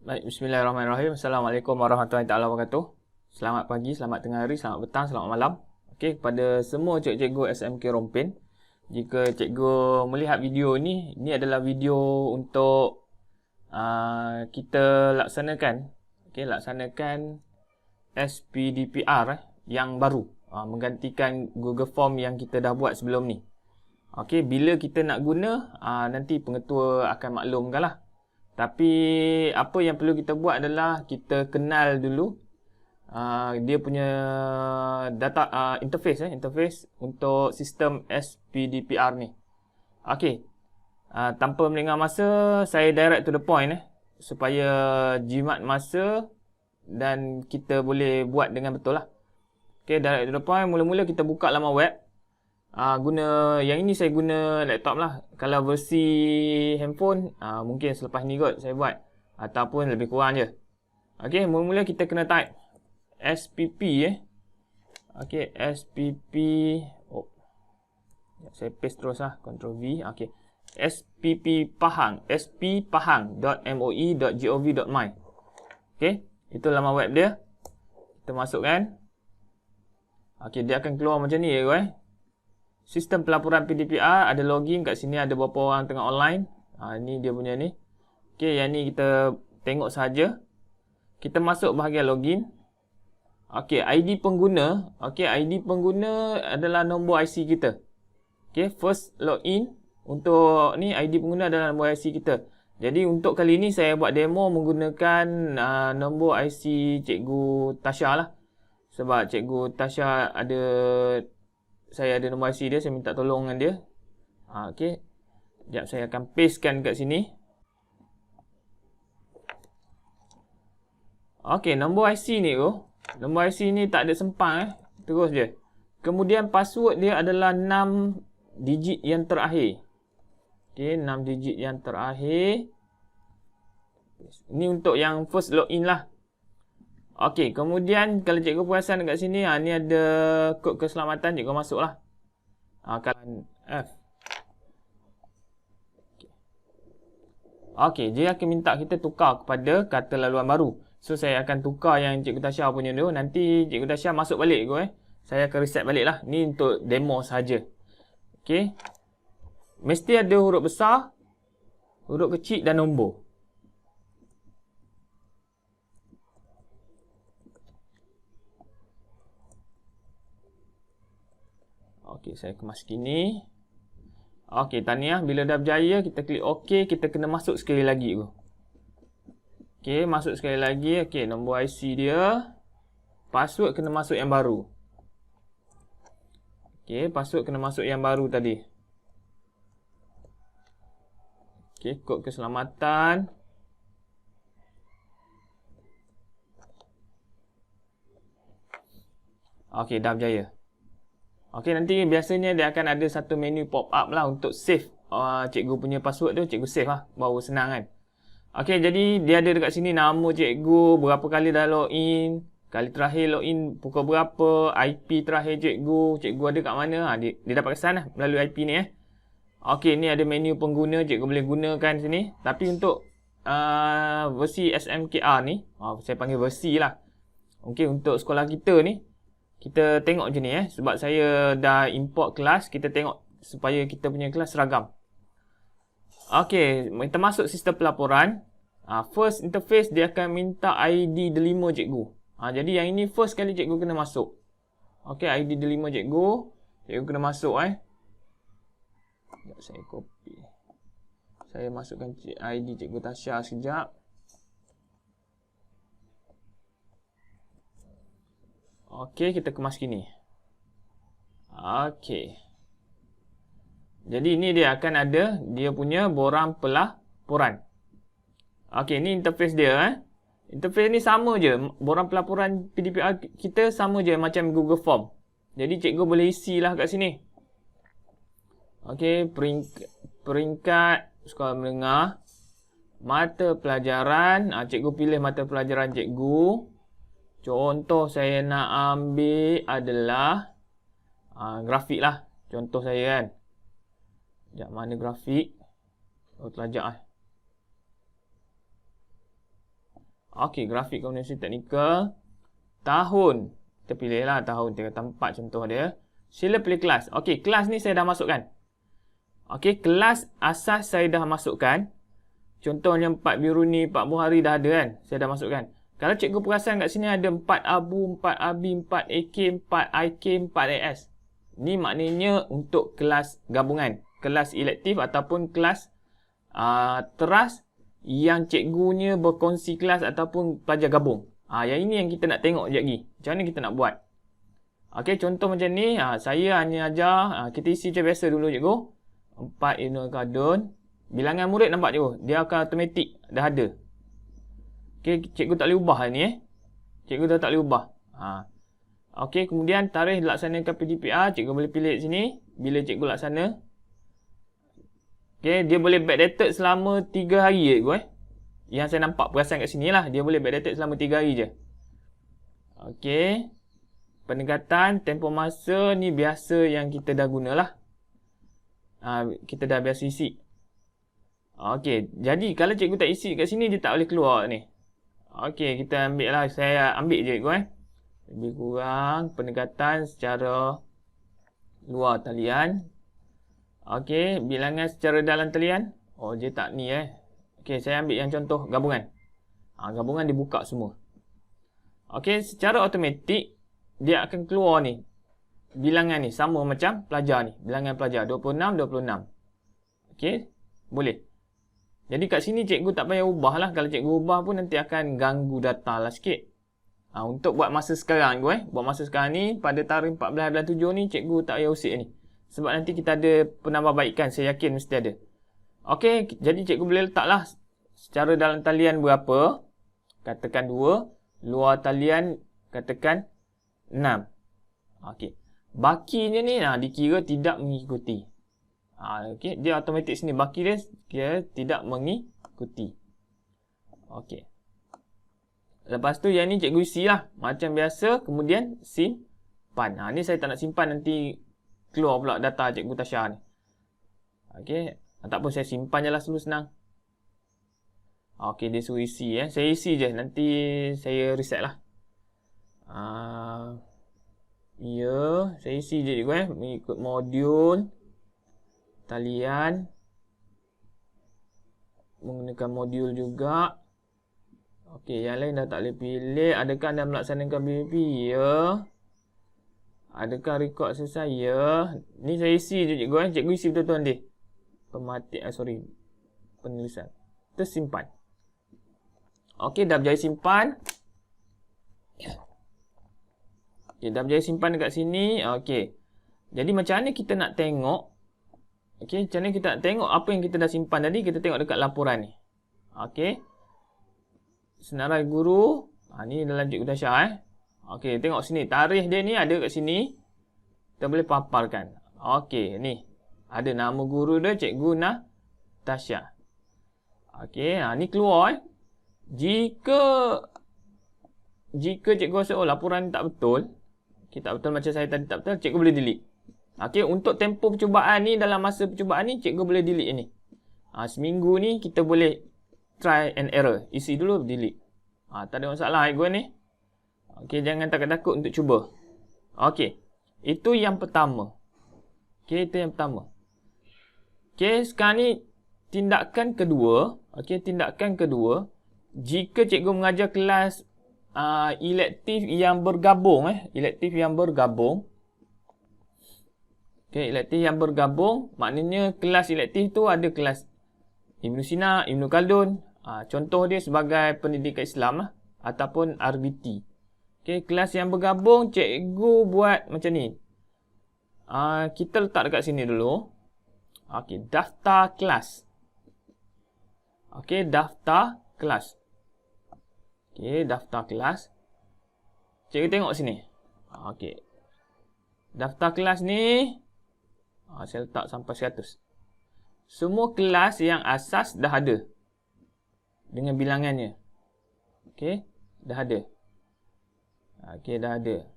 Baik, bismillahirrahmanirrahim. Assalamualaikum warahmatullahi taala wabarakatuh. Selamat pagi, selamat tengah hari, selamat petang, selamat malam. Okey, kepada semua cikgu SMK Rompin, jika cikgu melihat video ini adalah video untuk kita laksanakan SPDPR yang baru, menggantikan Google Form yang kita dah buat sebelum ni. Okey, bila kita nak guna, nanti pengetua akan maklumkanlah. Tapi apa yang perlu kita buat adalah kita kenal dulu dia punya data interface untuk sistem SPDPR ni. Okey. Tanpa melengah masa, saya direct to the point supaya jimat masa dan kita boleh buat dengan betul lah. Okey, direct to the point. Mula-mula kita buka laman web. Guna yang ini saya guna laptop lah. Kalau versi handphone mungkin selepas ni kot saya buat, ataupun lebih kurang je. Okey, mula-mula kita kena type SPP Okey, SPP. Saya paste terus lah, Ctrl V. Okey. SPP Pahang, sppahang.moi.gov.my. Okey, itu laman web dia. Kita masukkan. Okey, dia akan keluar macam ni ya. Sistem pelaporan PDPR, ada login kat sini, ada berapa orang tengah online. Ini dia punya ni. Okey, yang ni kita tengok saja. Kita masuk bahagian login. Okey, ID pengguna. Okey, ID pengguna adalah nombor IC kita. Okey, first login. Untuk ni ID pengguna adalah nombor IC kita. Jadi untuk kali ni saya buat demo menggunakan nombor IC Cikgu Tasha lah. Sebab Cikgu Tasha saya ada nombor IC dia, saya minta tolong dengan dia. Okey. Sekejap saya akan pastekan kat sini. Okey, nombor IC ni nombor IC ni tak ada sempang terus je. Kemudian password dia adalah 6 digit yang terakhir. Okey, 6 digit yang terakhir. Ini untuk yang first login lah. Okey, kemudian kalau cikgu perasan dekat sini, ni ada kod keselamatan, cikgu masuklah. Kalau F. Okey, dia akan minta kita tukar kepada kata laluan baru. So, saya akan tukar yang Cikgu Tasha punya dulu. Nanti Cikgu Tasha masuk balik saya akan reset balik lah. Ni untuk demo saja. Okey. Mesti ada huruf besar, huruf kecil dan nombor. Okey, saya kemas gini. Okey, tahniah. Bila dah berjaya, kita klik OK. Kita kena masuk sekali lagi. Okey, masuk sekali lagi. Okey, nombor IC dia. Password kena masuk yang baru. Okey, password kena masuk yang baru tadi. Okey, kod keselamatan. Okey, dah berjaya. Okey, nanti biasanya dia akan ada satu menu pop up lah untuk save cikgu punya password tu. Cikgu save lah, baru senang kan. Okey, jadi dia ada dekat sini nama cikgu, berapa kali dah login, kali terakhir login pukul berapa, IP terakhir cikgu ada kat mana. Dia dapat kesan lah melalui IP ni Okey, ni ada menu pengguna, cikgu boleh gunakan sini. Tapi untuk versi SMKR ni, saya panggil versi lah. Okey, untuk sekolah kita ni, kita tengok macam ni sebab saya dah import kelas, kita tengok supaya kita punya kelas seragam. Okey, kita masuk sistem pelaporan. First interface dia akan minta ID delima cikgu. Jadi yang ini first kali cikgu kena masuk. Okey, ID delima cikgu kena masuk Sekejap saya copy. Saya masukkan ID Cikgu Tasha sekejap. Okey, kita kemas gini. Okey. Jadi ini dia akan ada dia punya borang pelaporan. Okey, ni interface dia Interface ni sama je. Borang pelaporan PDPR kita sama je macam Google Form. Jadi cikgu boleh isilah kat sini. Okey, peringkat sekolah menengah, mata pelajaran. Cikgu pilih mata pelajaran cikgu. Contoh saya nak ambil adalah grafik lah. Contoh saya kan. Sekejap, mana grafik? Oh, telajak Okey, grafik komunikasi teknikal. Tahun. Kita pilihlah tahun 3 kata 4 contoh dia. Sila pilih kelas. Okey, kelas ni saya dah masukkan. Okey, kelas asas saya dah masukkan. Contohnya 4 biru ni, 4 buah hari dah ada kan? Saya dah masukkan. Kalau cikgu perasan kat sini ada 4 abu, 4 abi, 4 AK, 4 IK, 4 AS. Ni maknanya untuk kelas gabungan. Kelas elektif ataupun kelas teras yang cikgunya berkongsi kelas ataupun pelajar gabung. Yang ini yang kita nak tengok sekejap lagi. Macam mana kita nak buat. Okey, contoh macam ni. Saya hanya ajar. Kita isi macam biasa dulu cikgu. 4 Ibnu Khaldun. Bilangan murid nampak cikgu. Dia akan automatik. Dah ada. Okey, cikgu tak boleh ubah ni. Cikgu dah tak boleh ubah. Okey, kemudian tarikh dilaksanakan PDPR. Cikgu boleh pilih kat sini. Bila cikgu laksana. Okey, dia boleh backdated selama 3 hari cikgu Yang saya nampak perasan kat sini lah. Dia boleh backdated selama 3 hari je. Okey. Pendekatan, tempoh masa ni biasa yang kita dah gunalah. Kita dah biasa isi. Okey, jadi kalau cikgu tak isi kat sini, dia tak boleh keluar ni. Okey, kita ambil lah. Saya ambil je cikgu Lebih kurang pendekatan secara luar talian. Okey, bilangan secara dalam talian. Oh, dia tak ni Okey, saya ambil yang contoh gabungan. Gabungan dibuka semua. Okey, secara automatik dia akan keluar ni. Bilangan ni sama macam pelajar ni. Bilangan pelajar 26, 26. Okey, boleh. Jadi kat sini cikgu tak payah ubah lah. Kalau cikgu ubah pun nanti akan ganggu data lah sikit. Untuk buat masa sekarang Buat masa sekarang ni, pada tarikh 14 bulan 7 ni, cikgu tak payah usik ni. Sebab nanti kita ada penambahbaikan. Saya yakin mesti ada. Okey, jadi cikgu boleh letaklah secara dalam talian berapa. Katakan 2. Luar talian katakan 6. Okey. Bakinya ni dikira tidak mengikuti. Okey, dia automatik sini. Baki dia kira tidak mengikuti. Okey. Lepas tu yang ni cikgu isi lah. Macam biasa. Kemudian simpan. Ni saya tak nak simpan, nanti keluar pula data cikgu Tasha ni. Okey. Tak apa, saya simpan je lah dulu, senang. Okey, dia suruh isi Saya isi je. Nanti saya reset lah. Ya, saya isi je cikgu mengikut modul talian. Menggunakan modul juga. Okey, yang lain dah tak boleh pilih. Adakah anda melaksanakan BBP? Ya. Adakah rekod selesai? Ya. Ni saya isi je cikgu Cikgu isi betul-betul nanti. Penulisan. Tersimpan. Okey, dah berjaya simpan. Okey, dah berjaya simpan dekat sini. Okey. Jadi macam mana kita nak tengok? Okey, macam mana kita nak tengok apa yang kita dah simpan tadi? Kita tengok dekat laporan ni. Okey. Senarai guru. Ni dalam cikgu Tasha Okey, tengok sini. Tarikh dia ni ada kat sini. Kita boleh paparkan. Okey, ni. Ada nama guru dia, cikgu Tasha. Okey, ni keluar Jika cikgu rasa laporan ni tak betul. Okey, tak betul macam saya tadi tak betul, cikgu boleh delete. Okey, untuk tempoh percubaan ni, dalam masa percubaan ni, cikgu boleh delete ni. Seminggu ni kita boleh try and error. Isi dulu, delete. Tak ada masalah cikgu ni. Okey, jangan takut-takut untuk cuba. Okey, itu yang pertama. Okey, itu yang pertama. Okey, sekarang ni tindakan kedua. Okey, tindakan kedua. Jika cikgu mengajar kelas elektif yang bergabung. Elektif yang bergabung. Okey, elektif yang bergabung. Maknanya kelas elektif tu ada kelas Ibnu Sina, Ibnu Khaldun. Contoh dia sebagai pendidikan Islam ataupun RBT. Okey, kelas yang bergabung, cikgu buat macam ni. Kita letak dekat sini dulu. Okey, daftar kelas. Okey, daftar kelas. Okey, daftar kelas. Cikgu tengok sini. Okey. Daftar kelas ni saya letak sampai 100. Semua kelas yang asas dah ada dengan bilangannya. Okey, dah ada. Okey, dah ada.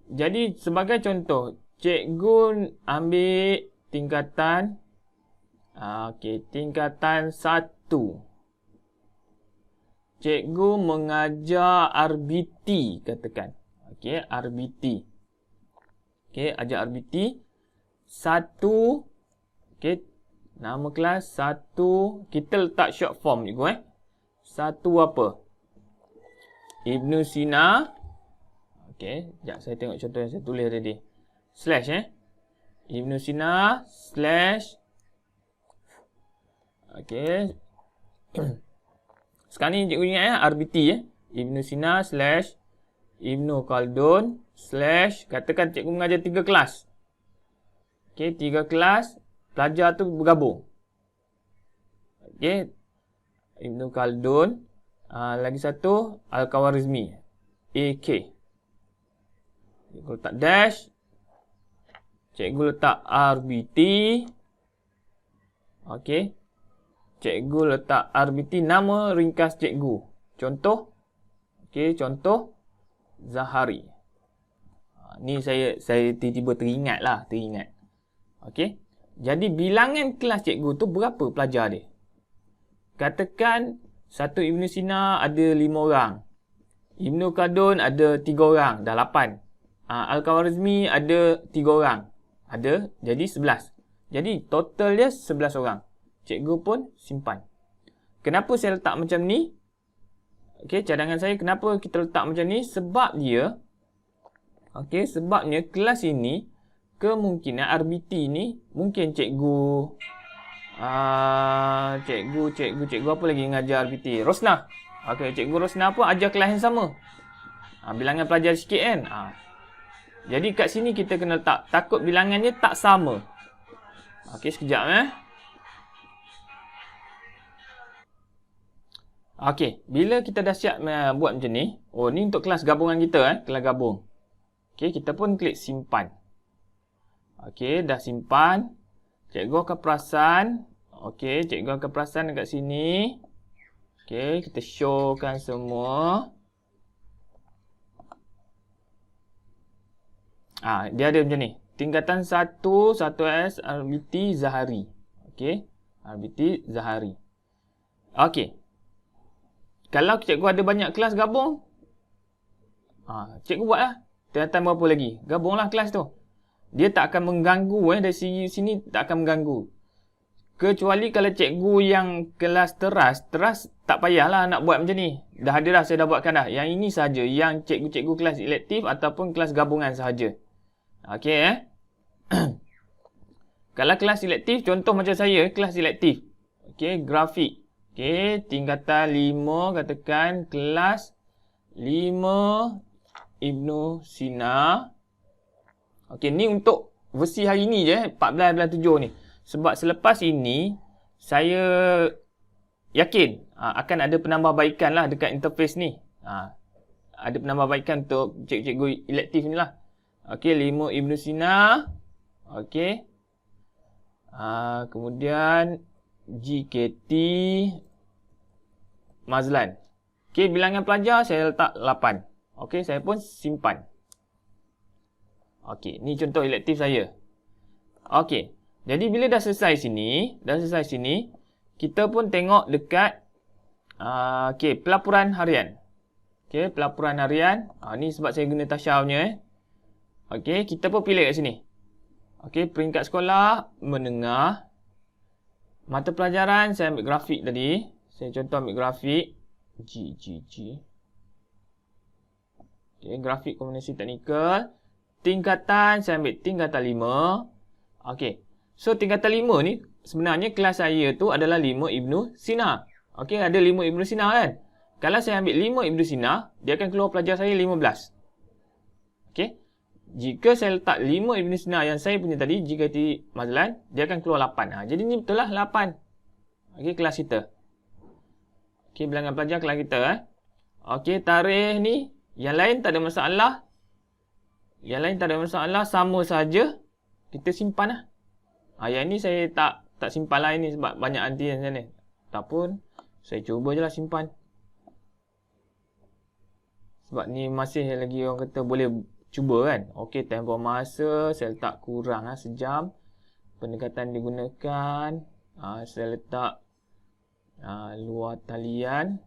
Jadi sebagai contoh, cikgu ambil tingkatan tingkatan 1. cikgu mengajar RBT, katakan. Okey, RBT. Okey, ajar RBT. 1. Okey, nama kelas 1. Kita letak short form cikgu 1 apa? Ibnu Sina. Okey, sekejap saya tengok contoh yang saya tulis tadi. Slash Ibnu Sina slash. Okey. Sekarang ni cikgu ingat RBT Ibnu Sina slash Ibnu Khaldun slash, katakan cikgu mengajar 3 kelas. Okey, 3 kelas, pelajar tu bergabung. Okey, Ibnu Khaldun, lagi satu Al-Khawarizmi, AK. Cikgu letak dash, cikgu letak RBT. Okey, cikgu letak RBT, nama ringkas cikgu. Contoh, okey, contoh Zahari. Ni saya tiba-tiba teringat. Okey. Jadi bilangan kelas cikgu tu berapa pelajar dia? Katakan satu Ibnu Sina ada 5 orang. Ibnu Khaldun ada 3 orang, dah 8. Al-Khawarizmi ada 3 orang. Ada, jadi 11. Jadi total dia 11 orang. Cikgu pun simpan. Kenapa saya letak macam ni? Okey, cadangan saya kenapa kita letak macam ni? Sebab dia, okey, sebabnya kelas ini kemungkinan RBT ni mungkin cikgu apa lagi mengajar RBT? Rosnah. Okey, cikgu Rosnah pun ajar kelas yang sama. Bilangan pelajar sikit kan. Jadi kat sini kita kena letak, takut bilangannya tak sama. Okey, sekejap Okey, bila kita dah siap buat macam ni, ni untuk kelas gabungan kita kelas gabung. Okey, kita pun klik simpan. Okey, dah simpan. Cikgu akan perasan. Okey, cikgu akan perasan dekat sini. Okey, kita showkan semua. Dia ada macam ni. Tingkatan 1, 1S, RBT Zahari. Okey, RBT Zahari. Okey. Kalau cikgu ada banyak kelas gabung, cikgu buatlah. Tingkatan berapa lagi? Gabunglah kelas tu. Dia tak akan mengganggu dari sini tak akan mengganggu. Kecuali kalau cikgu yang kelas teras tak payahlah nak buat macam ni. Dah ada dah, saya dah buatkan dah. Yang ini saja, yang cikgu-cikgu kelas elektif ataupun kelas gabungan sahaja. Okey Kalau kelas elektif, contoh macam saya, kelas elektif. Okey, grafik. Okey, tingkatan 5, katakan kelas 5 Ibnu Sina. Okey, ni untuk versi hari ni je, 14.7 ni. Sebab selepas ini, saya yakin akan ada penambahbaikan lah dekat interface ni. Ada penambahbaikan untuk cikgu-cikgu elektif ni lah. Okey, 5 Ibnu Sina. Okey. Kemudian GKT Mazlan. Okey, bilangan pelajar saya letak 8. Okey, saya pun simpan. Okey, ni contoh elektif saya. Okey. Jadi bila dah selesai sini, kita pun tengok dekat okey, pelaporan harian. Okey, pelaporan harian. Ni sebab saya guna Tasha punya Okey, kita pun pilih kat sini. Okey, peringkat sekolah menengah. Mata pelajaran saya ambil grafik tadi. Saya contoh ambil grafik G. Okey, grafik komunikasi teknikal. Tingkatan saya ambil tingkatan 5. Okey. So tingkatan 5 ni sebenarnya kelas saya tu adalah 5 Ibnu Sina. Okey, ada 5 Ibnu Sina kan? Kalau saya ambil 5 Ibnu Sina, dia akan keluar pelajar saya 15. Okey. Jika saya letak 5 Ibnu Sina yang saya punya tadi, GKT Mazlan, dia akan keluar 8. Jadi ni betul lah 8. Okey, kelas kita. Okey, bilangan pelajar kelas kita. Okey, tarikh ni, yang lain tak ada masalah. Sama saja. Kita simpan lah. Yang ni saya tak simpan lah ini sebab banyak anti yang sana. Ataupun, saya cuba je lah simpan. Sebab ni masih lagi orang kata boleh cuba kan. Okey, tempoh masa saya letak kurang sejam. Pendekatan digunakan. Saya letak luar talian.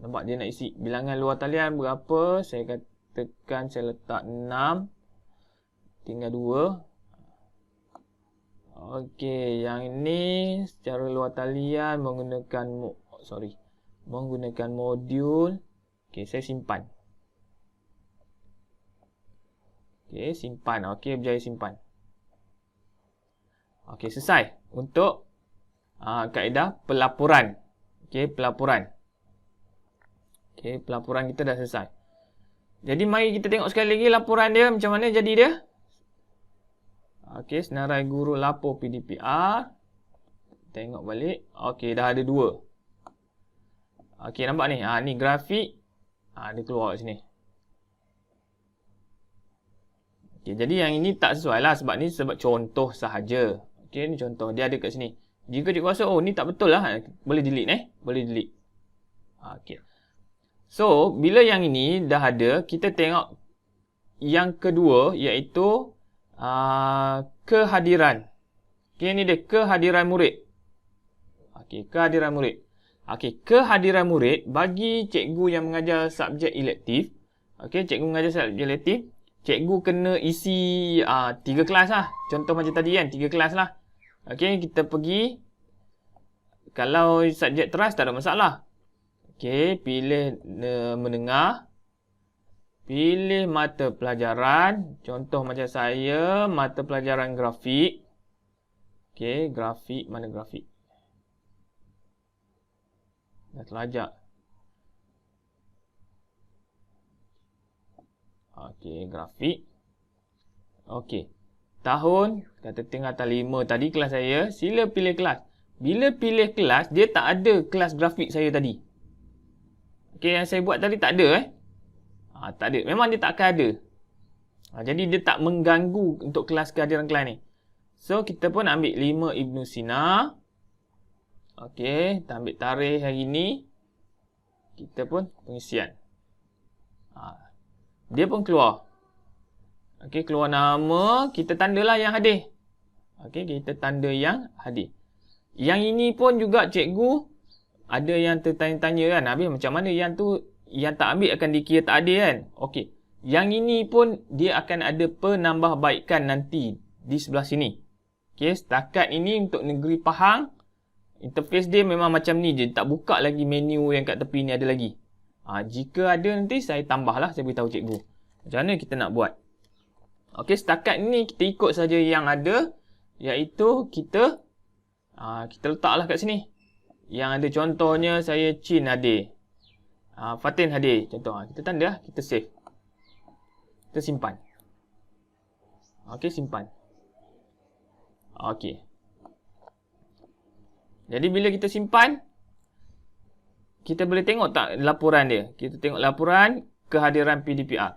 Nampak dia nak isi bilangan luar talian berapa. Saya katakan saya letak 6. Tinggal 2. Okey, yang ini secara luar talian menggunakan modul. Okey, saya simpan. Okey, simpan. Okey, berjaya simpan. Okey, selesai untuk kaedah pelaporan. Okey, pelaporan. Okey, pelaporan kita dah selesai. Jadi mari kita tengok sekali lagi laporan dia macam mana jadi dia. Okey, senarai guru lapor PDPR. Tengok balik. Okey, dah ada 2. Okey, nampak ni. Ni grafik. Dia keluar kat sini. Okey, jadi yang ini tak sesuai lah sebab ni sebab contoh sahaja. Okey, ni contoh. Dia ada kat sini. Jika cikgu rasa, ni tak betul lah. Boleh delete Boleh delete. Okey. So, bila yang ini dah ada, kita tengok yang kedua iaitu kehadiran. Okey, ni dia kehadiran murid. Okey, kehadiran murid. Okey, kehadiran murid bagi cikgu yang mengajar subjek elektif. Okey, cikgu mengajar subjek elektif. Cikgu kena isi 3 kelas lah. Contoh macam tadi kan, 3 kelas lah. Okey, kita pergi. Kalau subjek teras tak ada masalah. Okey, pilih mendengar. Pilih mata pelajaran. Contoh macam saya, mata pelajaran grafik. Okey, grafik. Mana grafik? Dah terlajak. Okey, grafik. Okey. Tahun, kata tingkatan 5 tadi kelas saya. Sila pilih kelas. Bila pilih kelas, dia tak ada kelas grafik saya tadi. Okey, yang saya buat tadi tak ada tak ada. Memang dia tak akan ada. Jadi dia tak mengganggu untuk kelas kehadiran kelas ni. So, kita pun ambil 5 Ibn Sina. Okey, kita ambil tarikh hari ni. Kita pun pengisian. Dia pun keluar. Okey, keluar nama. Kita tandalah yang hadir. Okey, kita tanda yang hadir. Yang ini pun juga cikgu ada yang tertanya-tanya kan. Habis macam mana yang tu, yang tak ambil akan dikira tak adil kan. Okey, yang ini pun dia akan ada penambahbaikan nanti di sebelah sini. Okey, setakat ini untuk negeri Pahang, interface dia memang macam ni je. Tak buka lagi menu yang kat tepi ni ada lagi. Jika ada nanti saya tambahlah, saya beritahu cikgu. Macam mana kita nak buat. Okey, setakat ni kita ikut saja yang ada. Iaitu kita letaklah kat sini. Yang ada contohnya saya Chin hadir. Fatin hadir. Contoh. Kita tanda, kita save. Kita simpan. Okey, simpan. Okey. Jadi bila kita simpan, kita boleh tengok tak laporan dia. Kita tengok laporan kehadiran PDPR.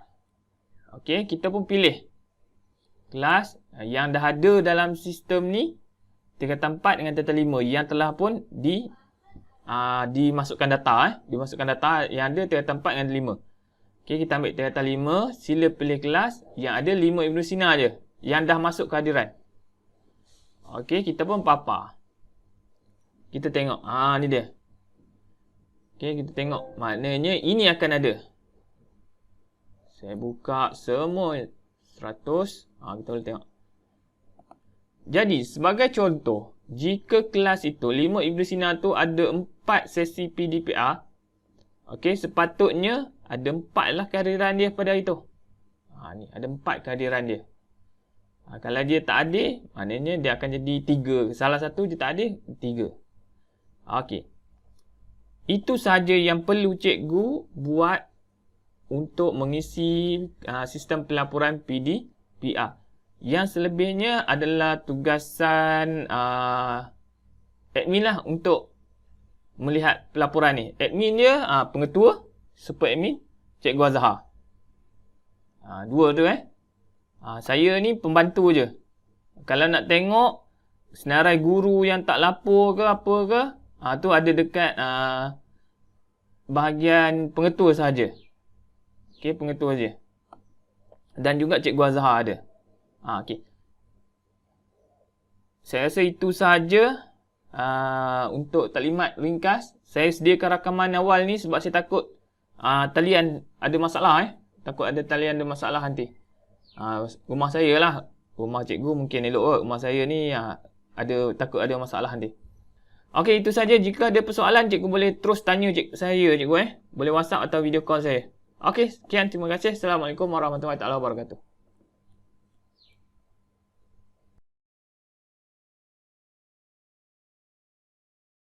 Okey, kita pun pilih kelas yang dah ada dalam sistem ni. Tingkatan 4 dengan tingkatan 5 yang telah pun dimasukkan data. Dimasukkan data yang ada tingkatan 4 dengan 5. Okey, kita ambil tingkatan 5. Sila pilih kelas yang ada 5 Ibn Sina je. Yang dah masuk kehadiran. Okey, kita pun papar. Kita tengok. Ni dia. Okey, kita tengok. Maknanya ini akan ada. Saya buka semua 100. Kita boleh tengok. Jadi, sebagai contoh, jika kelas itu, 5 Ibn Sina tu ada 4 sesi PDPR, okey, sepatutnya ada 4 lah kehadiran dia pada hari tu. Ni, ada 4 kehadiran dia. Kalau dia tak ada, maknanya dia akan jadi 3. Salah satu dia tak ada, 3. Okey. Itu sahaja yang perlu cikgu buat untuk mengisi sistem pelaporan PDPR. Yang selebihnya adalah tugasan admin lah untuk melihat pelaporan ni. Admin dia pengetua, super admin, Cikgu Azhar. 2 tu saya ni pembantu je. Kalau nak tengok senarai guru yang tak lapor ke apa ke, tu ada dekat bahagian pengetua sahaja. Okey, pengetua je. Dan juga Cikgu Azhar ada. Okey. Saya rasa itu sahaja untuk taklimat ringkas. Saya sediakan rakaman awal ni sebab saya takut talian ada masalah. Takut ada talian ada masalah nanti. Rumah saya lah. Rumah cikgu mungkin elok kot. Rumah saya ni takut ada masalah nanti. Okey, itu saja. Jika ada persoalan, cikgu boleh terus tanya saya, cikgu. Boleh WhatsApp atau video call saya. Okey, sekian. Terima kasih. Assalamualaikum warahmatullahi wabarakatuh.